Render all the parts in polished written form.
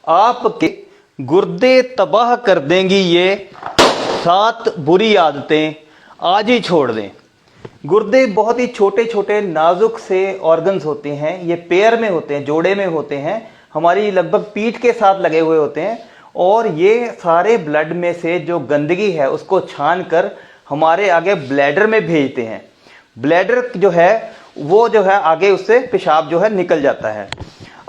आपके गुर्दे तबाह कर देंगी ये 7 बुरी आदतें, आज ही छोड़ दें। गुर्दे बहुत ही छोटे छोटे नाजुक से ऑर्गन्स होते हैं, ये पेयर में होते हैं, जोड़े में होते हैं, हमारी लगभग पीठ के साथ लगे हुए होते हैं और ये सारे ब्लड में से जो गंदगी है उसको छान कर हमारे आगे ब्लैडर में भेजते हैं। ब्लैडर जो है वो जो है आगे उससे पेशाब जो है निकल जाता है।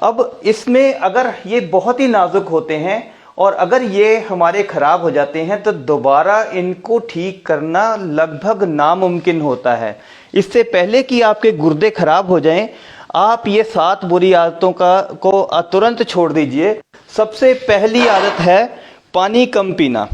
अब इसमें अगर ये बहुत ही नाजुक होते हैं और अगर ये हमारे खराब हो जाते हैं तो दोबारा इनको ठीक करना लगभग नामुमकिन होता है। इससे पहले कि आपके गुर्दे खराब हो जाएं, आप ये 7 बुरी आदतों को तुरंत छोड़ दीजिए। सबसे पहली आदत है पानी कम पीना।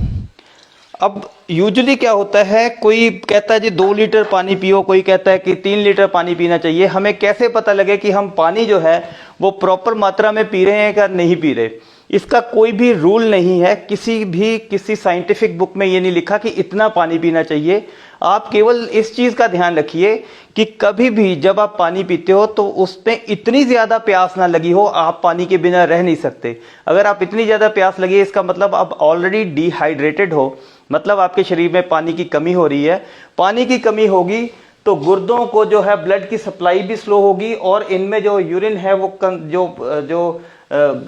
अब यूजुअली क्या होता है, कोई कहता है जी 2 लीटर पानी पियो, कोई कहता है कि 3 लीटर पानी पीना चाहिए। हमें कैसे पता लगे कि हम पानी जो है वो प्रॉपर मात्रा में पी रहे हैं या नहीं पी रहे? इसका कोई भी रूल नहीं है, किसी साइंटिफिक बुक में ये नहीं लिखा कि इतना पानी पीना चाहिए। आप केवल इस चीज़ का ध्यान रखिए कि कभी भी जब आप पानी पीते हो तो उसमें इतनी ज़्यादा प्यास ना लगी हो, आप पानी के बिना रह नहीं सकते। अगर आप इतनी ज़्यादा प्यास लगी है इसका मतलब आप ऑलरेडी डिहाइड्रेटेड हो, मतलब आपके शरीर में पानी की कमी हो रही है। पानी की कमी होगी तो गुर्दों को जो है ब्लड की सप्लाई भी स्लो होगी और इनमें जो यूरिन है वो जो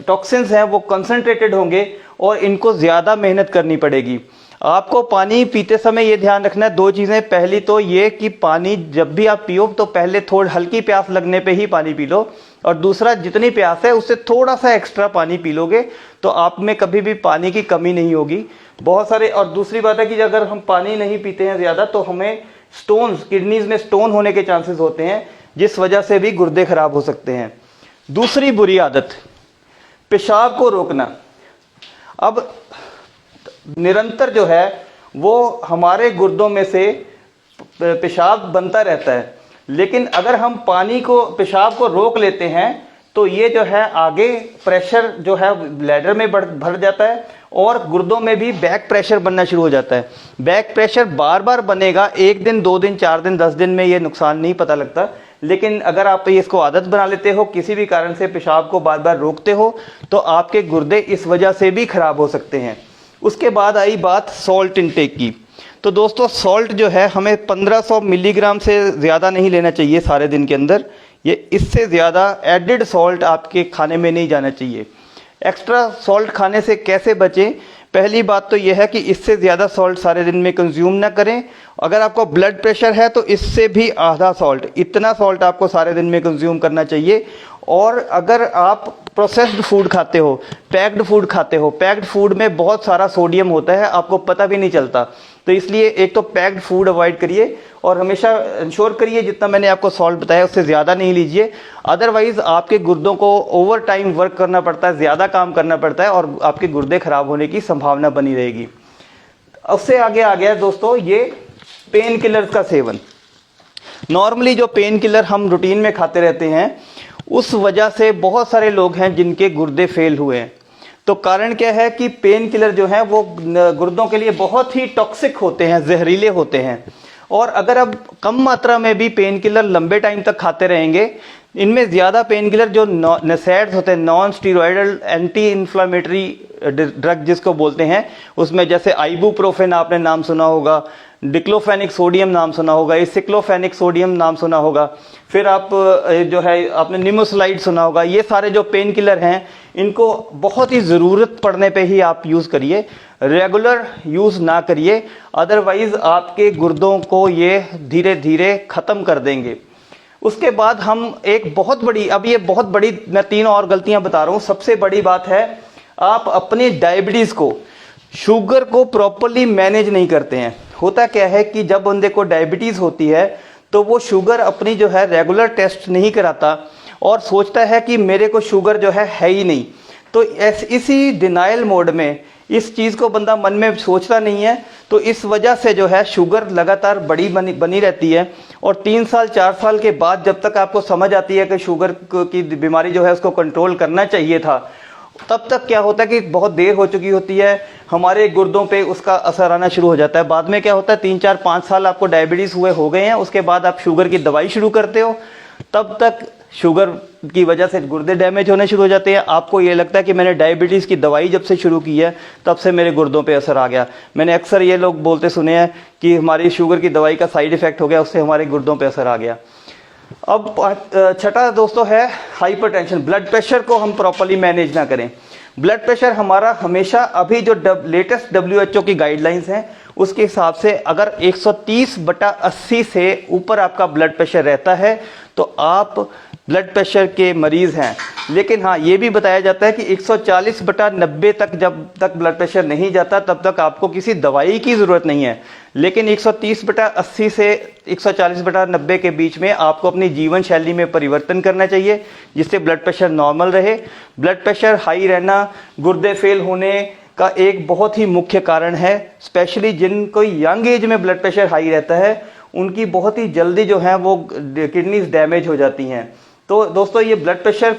टॉक्सिन्स हैं वो कंसंट्रेटेड होंगे और इनको ज़्यादा मेहनत करनी पड़ेगी। आपको पानी पीते समय ये ध्यान रखना है 2 चीज़ें। पहली तो ये कि पानी जब भी आप पियो तो पहले थोड़ी हल्की प्यास लगने पे ही पानी पी लो, और दूसरा जितनी प्यास है उससे थोड़ा सा एक्स्ट्रा पानी पी लोगे तो आप में कभी भी पानी की कमी नहीं होगी। बहुत सारे, और दूसरी बात है कि अगर हम पानी नहीं पीते हैं ज़्यादा तो हमें स्टोन्स, किडनीज में स्टोन होने के चांसेस होते हैं, जिस वजह से भी गुर्दे खराब हो सकते हैं। दूसरी बुरी आदत, पेशाब को रोकना। अब निरंतर जो है वो हमारे गुर्दों में से पेशाब बनता रहता है, लेकिन अगर हम पेशाब को रोक लेते हैं तो ये जो है आगे प्रेशर जो है ब्लैडर में भर जाता है और गुर्दों में भी बैक प्रेशर बनना शुरू हो जाता है। बैक प्रेशर बार बार बनेगा, 1 दिन 2 दिन 4 दिन 10 दिन में ये नुकसान नहीं पता लगता, लेकिन अगर आप इसको आदत बना लेते हो, किसी भी कारण से पेशाब को बार बार रोकते हो तो आपके गुर्दे इस वजह से भी खराब हो सकते हैं। उसके बाद आई बात सॉल्ट इनटेक की। तो दोस्तों सॉल्ट जो है हमें 1500 मिलीग्राम से ज़्यादा नहीं लेना चाहिए सारे दिन के अंदर। ये इससे ज़्यादा एडिड सॉल्ट आपके खाने में नहीं जाना चाहिए। एक्स्ट्रा सॉल्ट खाने से कैसे बचें? पहली बात तो यह है कि इससे ज़्यादा सॉल्ट सारे दिन में कंज्यूम ना करें। अगर आपको ब्लड प्रेशर है तो इससे भी आधा सॉल्ट, इतना सॉल्ट आपको सारे दिन में कंज्यूम करना चाहिए। और अगर आप प्रोसेस्ड फूड खाते हो, पैक्ड फूड खाते हो, पैक्ड फूड में बहुत सारा सोडियम होता है, आपको पता भी नहीं चलता। तो इसलिए एक तो पैक्ड फूड अवॉइड करिए और हमेशा इंश्योर करिए जितना मैंने आपको सॉल्ट बताया उससे ज़्यादा नहीं लीजिए। अदरवाइज़ आपके गुर्दों को ओवर टाइम वर्क करना पड़ता है, ज़्यादा काम करना पड़ता है और आपके गुर्दे खराब होने की संभावना बनी रहेगी। उससे आगे आ गया दोस्तों ये पेन किलर्स का सेवन। नॉर्मली जो पेन किलर हम रूटीन में खाते रहते हैं उस वजह से बहुत सारे लोग हैं जिनके गुर्दे फेल हुए हैं। तो कारण क्या है कि पेन किलर जो है वो गुर्दों के लिए बहुत ही टॉक्सिक होते हैं, जहरीले होते हैं। और अगर अब कम मात्रा में भी पेन किलर लंबे टाइम तक खाते रहेंगे, इनमें ज़्यादा पेन किलर जो नसेड्स होते हैं, non steroidal anti inflammatory drug जिसको बोलते हैं, उसमें जैसे आइबुप्रोफेन आपने नाम सुना होगा, डिक्लोफेनिक सोडियम नाम सुना होगा, सिक्लोफेनिक सोडियम नाम सुना होगा, फिर आप जो है आपने निमोसलाइड सुना होगा। ये सारे जो पेन किलर हैं इनको बहुत ही ज़रूरत पड़ने पे ही आप यूज़ करिए, रेगुलर यूज़ ना करिए, अदरवाइज़ आपके गुर्दों को ये धीरे धीरे ख़त्म कर देंगे। उसके बाद हम एक बहुत बड़ी, अब ये बहुत बड़ी, मैं 3 और गलतियां बता रहा हूँ। सबसे बड़ी बात है आप अपनी डायबिटीज़ को, शुगर को प्रॉपरली मैनेज नहीं करते हैं। होता क्या है कि जब बंदे को डायबिटीज़ होती है तो वो शुगर अपनी जो है रेगुलर टेस्ट नहीं कराता और सोचता है कि मेरे को शुगर जो है ही नहीं। तो इसी डिनाइल मोड में इस चीज़ को बंदा मन में सोचता नहीं है, तो इस वजह से जो है शुगर लगातार बनी रहती है। और 3 साल 4 साल के बाद जब तक आपको समझ आती है कि शुगर की बीमारी जो है उसको कंट्रोल करना चाहिए था, तब तक क्या होता है कि बहुत देर हो चुकी होती है, हमारे गुर्दों पे उसका असर आना शुरू हो जाता है। बाद में क्या होता है 3 4 5 साल आपको डायबिटीज़ हो गए हैं, उसके बाद आप शुगर की दवाई शुरू करते हो, तब तक शुगर की वजह से गुर्दे डैमेज होने शुरू हो जाते हैं। आपको ये लगता है कि मैंने डायबिटीज़ की दवाई जब से शुरू की है तब से मेरे गुर्दों पे असर आ गया। मैंने अक्सर ये लोग बोलते सुने हैं कि हमारी शुगर की दवाई का साइड इफ़ेक्ट हो गया, उससे हमारे गुर्दों पे असर आ गया। अब छठा दोस्तों है हाइपरटेंशन। ब्लड प्रेशर को हम प्रॉपर्ली मैनेज ना करें। ब्लड प्रेशर हमारा हमेशा, अभी जो लेटेस्ट WHO की गाइडलाइंस हैं उसके हिसाब से अगर 130/80 से ऊपर आपका ब्लड प्रेशर रहता है तो आप ब्लड प्रेशर के मरीज हैं। लेकिन हाँ, ये भी बताया जाता है कि 140/90 तक जब तक ब्लड प्रेशर नहीं जाता तब तक आपको किसी दवाई की ज़रूरत नहीं है। लेकिन 130/80 से 140/90 के बीच में आपको अपनी जीवन शैली में परिवर्तन करना चाहिए, जिससे ब्लड प्रेशर नॉर्मल रहे। ब्लड प्रेशर हाई रहना गुर्दे फेल होने का एक बहुत ही मुख्य कारण है। स्पेशली जिनको यंग एज में ब्लड प्रेशर हाई रहता है उनकी बहुत ही जल्दी जो है वो किडनीज डैमेज हो जाती हैं। तो दोस्तों, ये ब्लड प्रेशर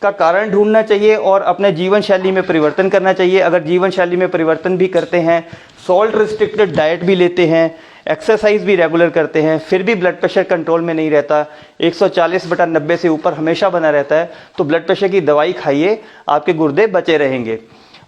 का कारण ढूंढना चाहिए और अपने जीवन शैली में परिवर्तन करना चाहिए। अगर जीवन शैली में परिवर्तन भी करते हैं, सॉल्ट रिस्ट्रिक्टेड डाइट भी लेते हैं, एक्सरसाइज भी रेगुलर करते हैं, फिर भी ब्लड प्रेशर कंट्रोल में नहीं रहता, 140/90 से ऊपर हमेशा बना रहता है, तो ब्लड प्रेशर की दवाई खाइए, आपके गुर्दे बचे रहेंगे।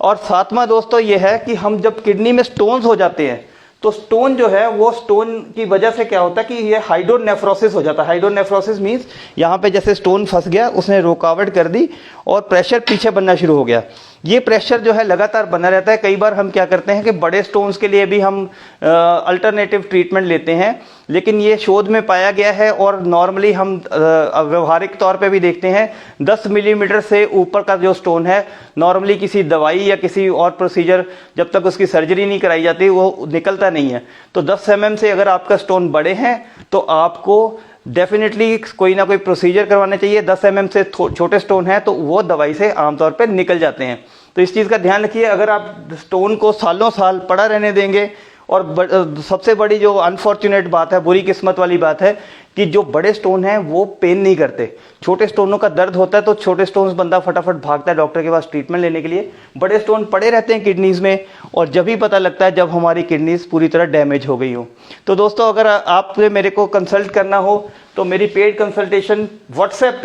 और सातवां दोस्तों ये है कि हम जब किडनी में स्टोन्स हो जाते हैं तो स्टोन जो है वो स्टोन की वजह से क्या होता है कि ये हाइड्रोनेफ्रोसिस हो जाता है। हाइड्रोनेफ्रोसिस मींस यहाँ पे जैसे स्टोन फंस गया, उसने रुकावट कर दी और प्रेशर पीछे बनना शुरू हो गया। ये प्रेशर जो है लगातार बना रहता है। कई बार हम क्या करते हैं कि बड़े स्टोन्स के लिए भी हम अल्टरनेटिव ट्रीटमेंट लेते हैं, लेकिन ये शोध में पाया गया है और नॉर्मली हम व्यवहारिक तौर पे भी देखते हैं 10 मिलीमीटर से ऊपर का जो स्टोन है, नॉर्मली किसी दवाई या किसी और प्रोसीजर जब तक उसकी सर्जरी नहीं कराई जाती वो निकलता नहीं है। तो 10 mm से अगर आपका स्टोन बड़े हैं तो आपको डेफिनेटली कोई ना कोई प्रोसीजर करवाना चाहिए। 10 mm से छोटे स्टोन है तो वो दवाई से आमतौर पर निकल जाते हैं। तो इस चीज़ का ध्यान रखिए। अगर आप स्टोन को सालों साल पड़ा रहने देंगे, और सबसे बड़ी जो अनफॉर्चुनेट बात है, बुरी किस्मत वाली बात है कि जो बड़े स्टोन हैं वो पेन नहीं करते। छोटे स्टोनों का दर्द होता है तो छोटे स्टोन्स बंदा फटाफट भागता है डॉक्टर के पास ट्रीटमेंट लेने के लिए। बड़े स्टोन पड़े रहते हैं किडनीज में और जब ही पता लगता है जब हमारी किडनीज पूरी तरह डैमेज हो गई हो। तो दोस्तों, अगर आपने मेरे को कंसल्ट करना हो तो मेरी पेड कंसल्टेशन व्हाट्सएप पे